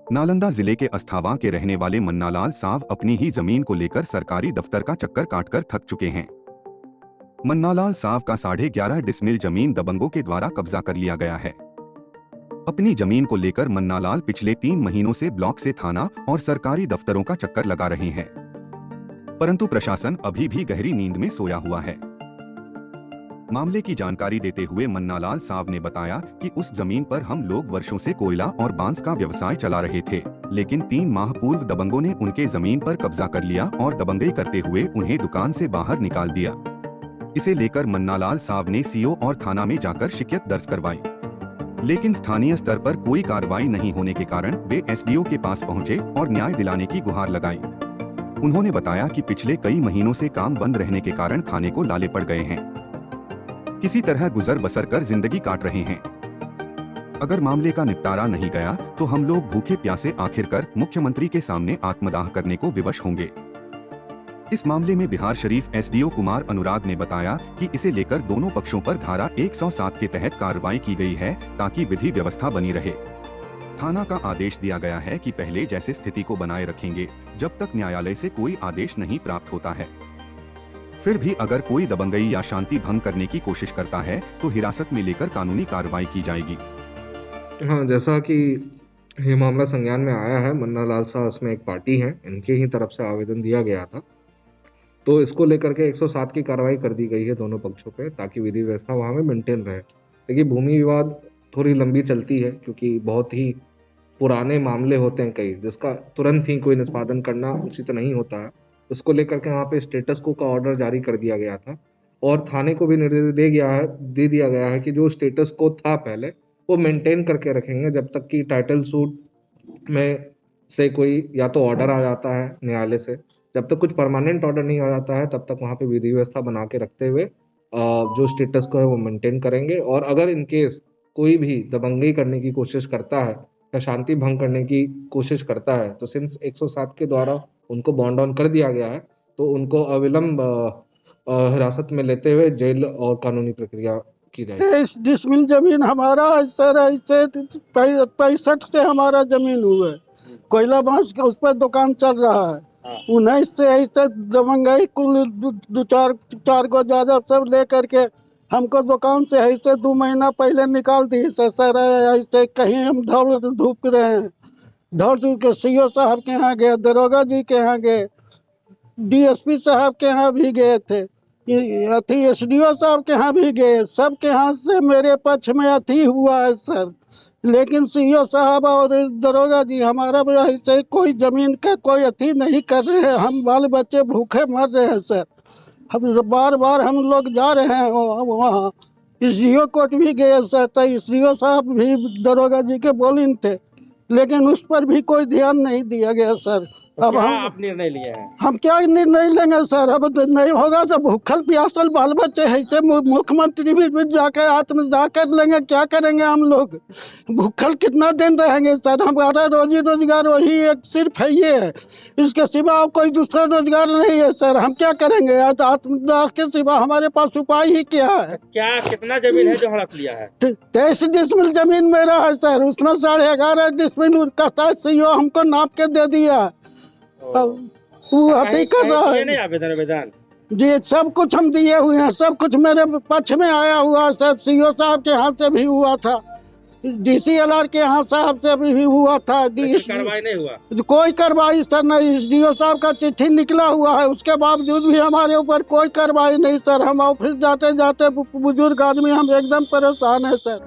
नालंदा जिले के अस्थावा के रहने वाले मन्नालाल साव अपनी ही जमीन को लेकर सरकारी दफ्तर का चक्कर काटकर थक चुके हैं। मन्नालाल साव का 11.5 डिसमिल जमीन दबंगों के द्वारा कब्जा कर लिया गया है। अपनी जमीन को लेकर मन्नालाल पिछले 3 महीनों से ब्लॉक से थाना और सरकारी दफ्तरों का चक्कर लगा रहे हैं, परंतु प्रशासन अभी भी गहरी नींद में सोया हुआ है। मामले की जानकारी देते हुए मन्नालाल साव ने बताया कि उस जमीन पर हम लोग वर्षों से कोयला और बांस का व्यवसाय चला रहे थे, लेकिन 3 माह पूर्व दबंगों ने उनके जमीन पर कब्जा कर लिया और दबंगई करते हुए उन्हें दुकान से बाहर निकाल दिया। इसे लेकर मन्नालाल साव ने सीओ और थाना में जाकर शिकायत दर्ज करवाई, लेकिन स्थानीय स्तर पर कोई कार्रवाई नहीं होने के कारण वे एसडीओ के पास पहुंचे और न्याय दिलाने की गुहार लगाई। उन्होंने बताया कि पिछले कई महीनों से काम बंद रहने के कारण खाने को लाले पड़ गए हैं, किसी तरह गुजर बसर कर जिंदगी काट रहे हैं। अगर मामले का निपटारा नहीं गया तो हम लोग भूखे प्यासे आखिरकार मुख्यमंत्री के सामने आत्मदाह करने को विवश होंगे। इस मामले में बिहार शरीफ एसडीओ कुमार अनुराग ने बताया कि इसे लेकर दोनों पक्षों पर धारा 107 के तहत कार्रवाई की गई है ताकि विधि व्यवस्था बनी रहे। थाना का आदेश दिया गया है कि पहले जैसे स्थिति को बनाए रखेंगे जब तक न्यायालय से कोई आदेश नहीं प्राप्त होता है। फिर भी अगर कोई दबंगई या शांति भंग करने की कोशिश करता है तो हिरासत में लेकर कानूनी कार्रवाई की जाएगी। हाँ, जैसा कि ये मामला संज्ञान में आया है, मन्नालाल साहब इसमें एक पार्टी है, इनके ही तरफ से आवेदन दिया गया था, तो इसको लेकर के 107 की कार्रवाई कर दी गई है दोनों पक्षों पे ताकि विधि व्यवस्था वहाँ में मेंटेन रहे। देखिए, भूमि विवाद थोड़ी लंबी चलती है क्योंकि बहुत ही पुराने मामले होते हैं कई, जिसका तुरंत ही कोई निष्पादन करना उचित नहीं होता है। इसको लेकर के वहाँ पे स्टेटस को का ऑर्डर जारी कर दिया गया था और थाने को भी निर्देश दे दिया गया है कि जो स्टेटस को था पहले वो मेंटेन करके रखेंगे जब तक कि टाइटल सूट में से कोई या तो ऑर्डर आ जाता है न्यायालय से। जब तक कुछ परमानेंट ऑर्डर नहीं आ जाता है तब तक वहाँ पे विधि व्यवस्था बना के रखते हुए जो स्टेटस को है वो मेंटेन करेंगे। और अगर इनकेस कोई भी दबंगई करने की कोशिश करता है या शांति भंग करने की कोशिश करता है तो सिंस 107 के द्वारा उनको बॉन्ड ऑन कर दिया गया है तो उनको अविलंब हिरासत में लेते हुए जेल और कानूनी प्रक्रिया की जाएगी। 23 डिसमिल जमीन हमारा सर, ऐसे 65 से हमारा जमीन हुआ है, कोयला बांस का उस पर दुकान चल रहा है। 19 से ऐसे दबंगई कुल 2-4 को ज्यादा सब ले करके हमको दुकान से ऐसे 2 महीना पहले निकाल दी सर। ऐसे कहीं हम दौड़ धूप रहे हैं, दौड़ के सीओ साहब के यहाँ गए, दरोगा जी के यहाँ गए, डीएसपी साहब के यहाँ भी गए थे, एसडीओ साहब के यहाँ भी गए, सब के यहाँ से मेरे पक्ष में अति हुआ है सर। लेकिन सीओ साहब और दरोगा जी हमारा ऐसे कोई जमीन का कोई अति नहीं कर रहे हैं। हम बाल बच्चे भूखे मर रहे हैं सर। हम बार हम लोग जा रहे हैं वहाँ, एसडीओ कोर्ट भी गए सर, तो एसडीओ साहब भी दरोगा जी के बोलिन थे, लेकिन उस पर भी कोई ध्यान नहीं दिया गया सर। तो अब हम निर्णय लिया है, हम क्या निर्णय लेंगे सर? अब नहीं होगा तो भूखल प्यासल बाल बच्चे ऐसे मुख्यमंत्री भी जाकर आत्मदाह कर लेंगे, क्या करेंगे हम लोग? भूखल कितना दिन रहेंगे सर? हमारा रोजी रोजगार वही एक सिर्फ है ये है, इसके सिवा कोई दूसरा रोजगार नहीं है सर। हम क्या करेंगे? आत्मदाह के सिवा हमारे पास उपाय ही क्या है? क्या कितना जमीन है जो हड़प लिया है? 23 डिसमिल जमीन मेरा है सर, उसमें 11.5 डिसमिल का सीओ हमको नाप के दे दिया। वो अति कर रहा है। नहीं आवेदन जी, सब कुछ हम दिए हुए हैं, सब कुछ मेरे पक्ष में आया हुआ है सर। सीओ साहब के हाथ से भी हुआ था, डीसीएलआर के यहाँ साहब से भी हुआ था। कार्रवाई नहीं हुआ, कोई कार्रवाई सर नहीं। एसडीओ साहब का चिट्ठी निकला हुआ है, उसके बावजूद भी हमारे ऊपर कोई कार्रवाई नहीं सर। हम ऑफिस जाते जाते बुजुर्ग आदमी हम एकदम परेशान है सर।